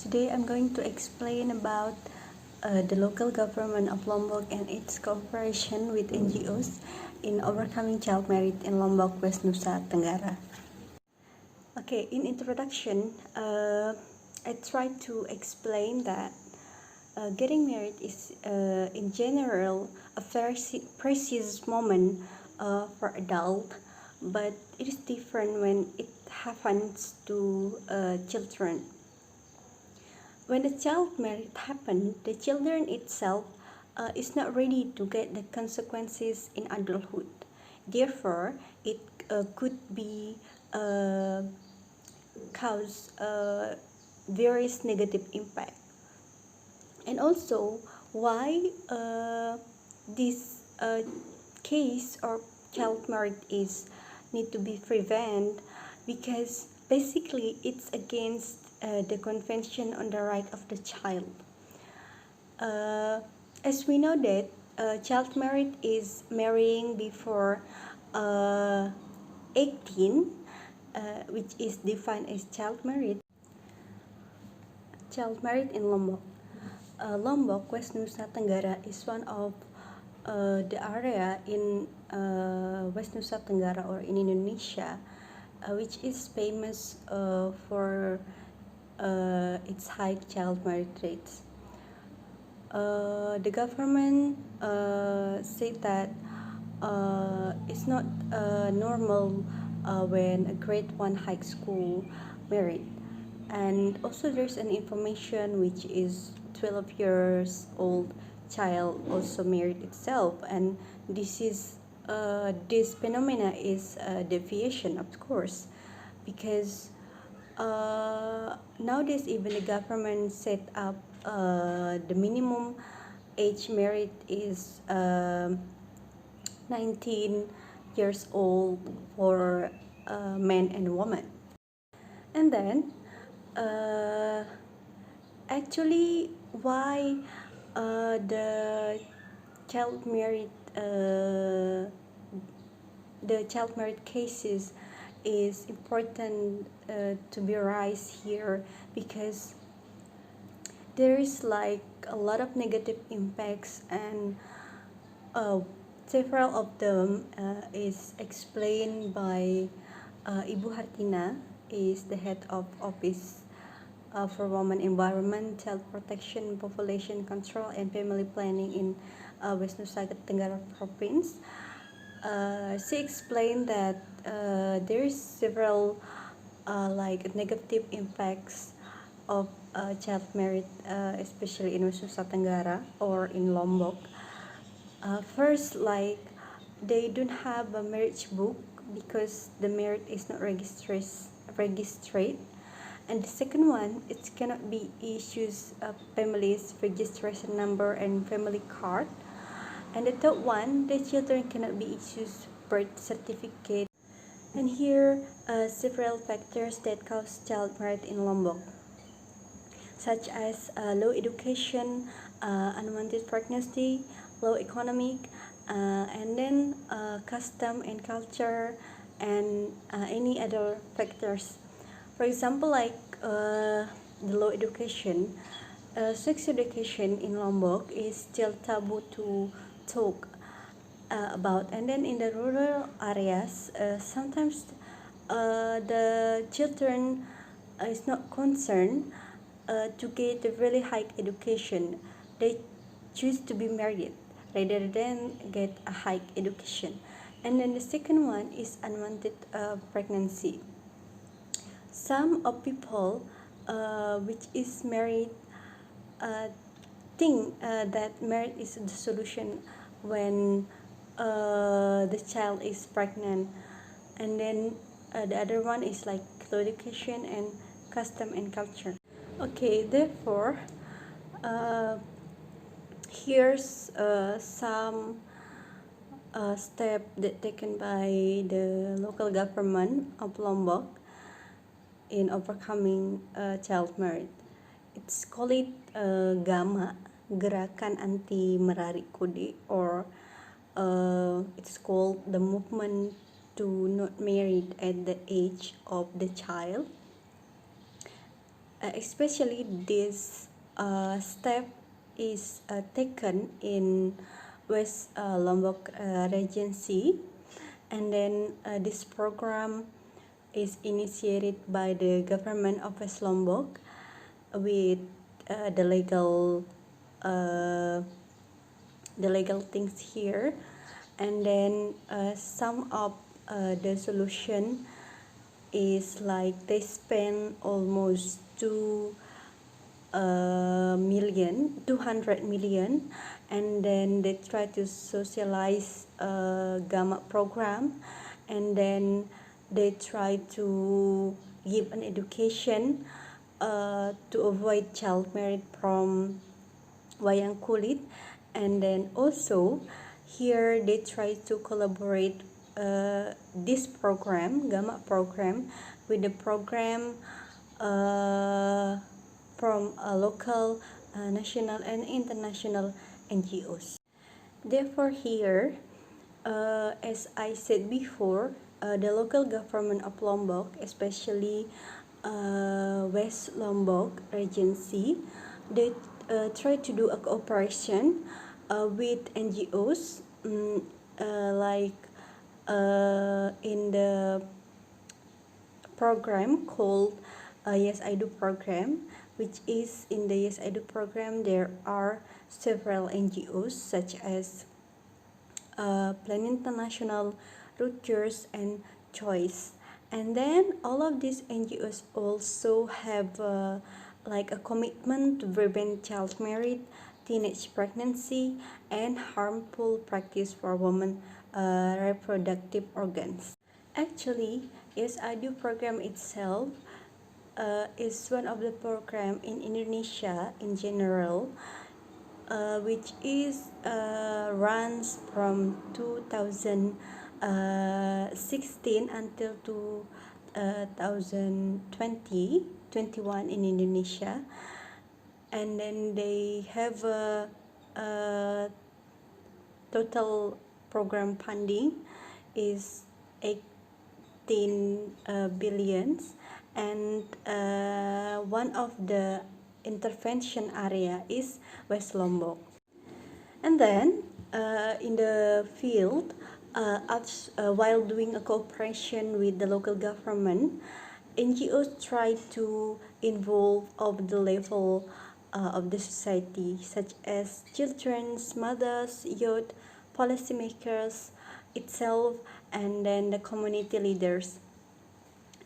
Today I'm going to explain about the local government of Lombok and its cooperation with NGOs in overcoming child marriage in Lombok, West Nusa Tenggara. Okay, in introduction, I try to explain that getting married is, in general, a very precious moment for adult, but it is different when it happens to children. When the child marriage happens, the children itself is not ready to get the consequences in adulthood. Therefore, it could be cause various negative impact. And also, why this case or child marriage is need to be prevented, because basically it's against the Convention on the Right of the Child. As we know that child marriage is marrying before 18, which is defined as child marriage in Lombok. Lombok, West Nusa Tenggara is one of the area in West Nusa Tenggara or in Indonesia, which is famous for its high child marriage rates. The government said that it's not normal when a grade 1 high school married. And also there's an information which is 12 years old child also married itself, and this phenomena is a deviation, of course, because nowadays even the government set up the minimum age married is 19 years old for men and women. And then actually why the child married cases is important to be raised here, because there is like a lot of negative impacts, and several of them is explained by Ibu Hartina, is the head of Office for Women Environment, Child Protection, Population Control, and Family Planning in West Nusa Tenggara Province. She explained that there is several like negative impacts of child marriage, especially in West Nusa Tenggara or in Lombok. First, like they don't have a marriage book because the marriage is not registered. And the second one, it cannot be issues a family's registration number and family card. And the third one, the children cannot be issued birth certificate. And here several factors that cause child marriage in Lombok, such as low education, unwanted pregnancy, low economic, and then custom and culture, and any other factors. For example, like the low education, sex education in Lombok is still taboo to talk about. And then in the rural areas, sometimes the children is not concerned to get a really high education. They choose to be married rather than get a high education. And then the second one is unwanted pregnancy. Some of people which is married think that marriage is the solution when the child is pregnant. And then the other one is like education and custom and culture. Okay, therefore here's some step that taken by the local government of Lombok in overcoming child marriage. It's called GAMA, Gerakan Anti Merari Kode, or it's called the movement to not married at the age of the child. especially this step is taken in West Lombok Regency, and then this program is initiated by the government of West Lombok with the legal things here, and then some of the solution is like they spend almost 200 million, and then they try to socialize gamma program, and then they try to give an education to avoid child marriage from wayang kulit, and then also here they try to collaborate this program, gamma program, with the program from local, national and international NGOs. Therefore here, as I said before, the local government of Lombok, especially West Lombok Regency, they try to do a cooperation with NGOs, like in the program called Yes I Do program, which is in the Yes I Do program there are several NGOs such as Plan International, Rutgers, and Choice. And then all of these NGOs also have like a commitment to prevent child marriage, teenage pregnancy, and harmful practice for women reproductive organs. Actually, Yes I Do program itself is one of the program in Indonesia in general, which is runs from 2016 until 2021 in Indonesia, and then they have a total program funding is 18 billions, and one of the intervention area is West Lombok. And then in the field, while doing a cooperation with the local government, NGOs try to involve of the level of the society, such as children, mothers, youth, policymakers itself, and then the community leaders.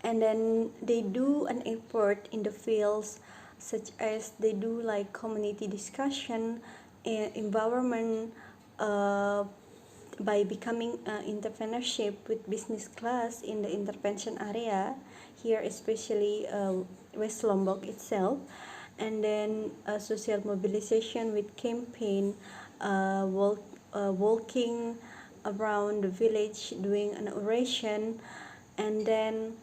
And then they do an effort in the fields, such as they do like community discussion and environment by becoming entrepreneurship with business class in the intervention area here, especially West Lombok itself, and then social mobilization with campaign, walking around the village doing an oration, and then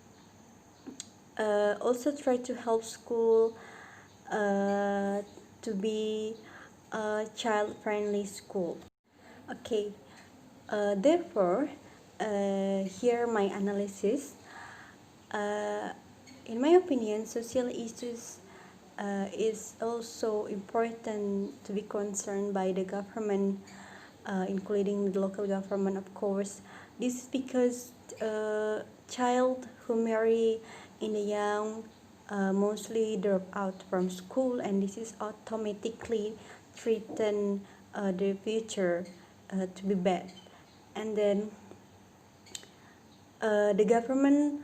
also try to help school to be a child-friendly school. Okay, therefore, here my analysis. In my opinion, social issues is also important to be concerned by the government, including the local government, of course. This is because child who marry in a young mostly drop out from school, and this is automatically threaten the future to be bad. And then the government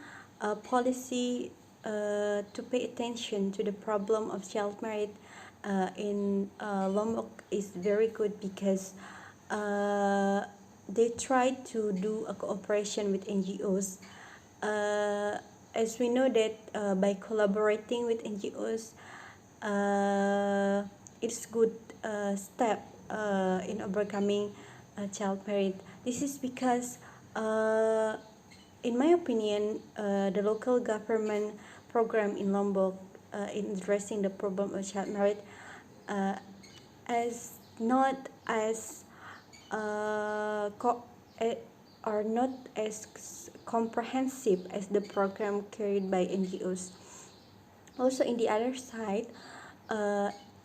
policy to pay attention to the problem of child marriage in Lombok is very good, because they try to do a cooperation with NGOs. As we know that by collaborating with NGOs, it's good step in overcoming child marriage. This is because in my opinion, the local government program in Lombok in addressing the problem of child marriage as not as are not as comprehensive as the program carried by NGOs. Also, in the other side,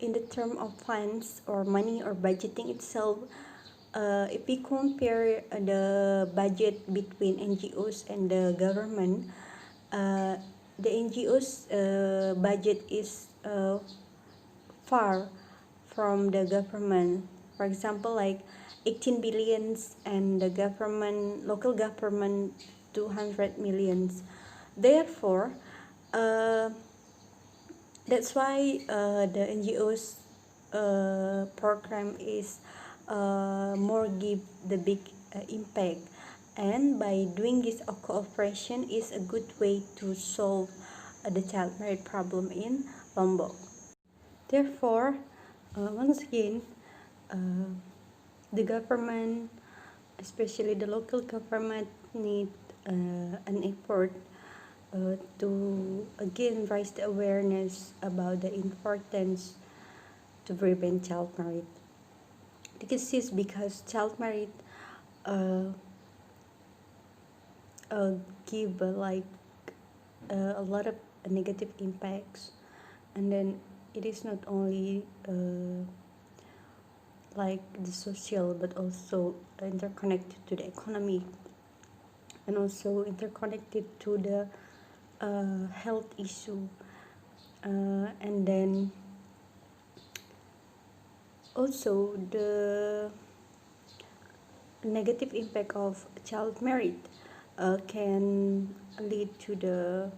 in the term of funds or money or budgeting itself, if we compare the budget between NGOs and the government, the NGOs budget is far from the government. For example, like 18 billions and the government, local government 200 millions. Therefore, uh, that's why the NGOs program is more give the big impact, and by doing this cooperation is a good way to solve the child marriage problem in Lombok. Therefore, once again, uh, the government, especially the local government, need an effort to again raise the awareness about the importance to prevent child marriage. This is because child marriage uh, give a lot of negative impacts, and then it is not only like the social but also interconnected to the economy, and also interconnected to the health issue, and then also the negative impact of child marriage can lead to the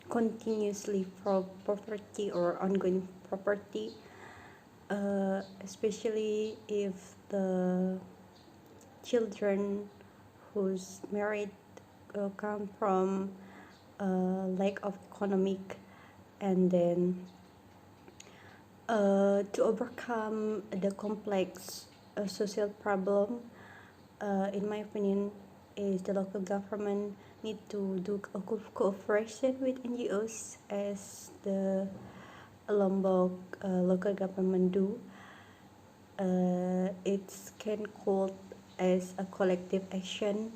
continuously poverty or ongoing poverty, especially if the children who's married come from lack of economic, and then to overcome the complex social problem, in my opinion, is the local government need to do a cooperation with NGOs as the Lombok local government do. It can called as a collective action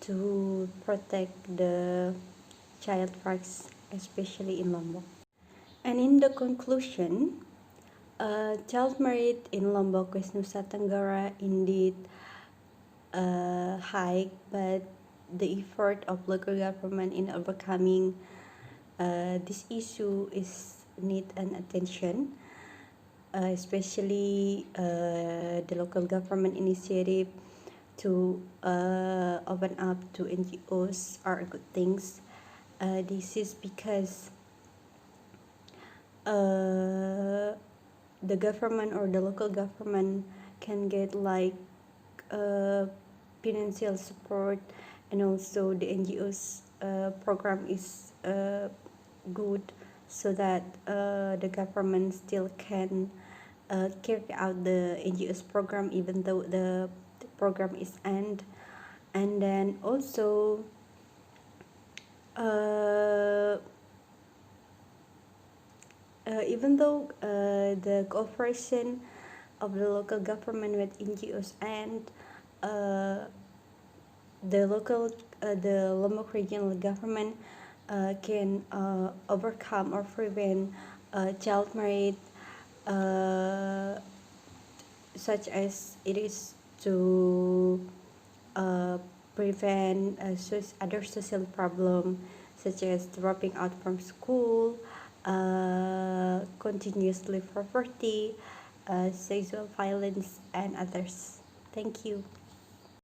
to protect the child rights, especially in Lombok. And in the conclusion, child marriage in Lombok, West Nusa Tenggara, indeed high, but the effort of local government in overcoming this issue is need an attention, especially the local government initiative to open up to NGOs are good things. This is because the government or the local government can get like financial support, and also the NGOs program is good, so that the government still can carry out the NGOs program even though the program is end. And then also even though the cooperation of the local government with NGOs and the Lombok regional government can overcome or prevent child marriage, such as it is to prevent other social problem such as dropping out from school, continuously poverty, sexual violence, and others. Thank you.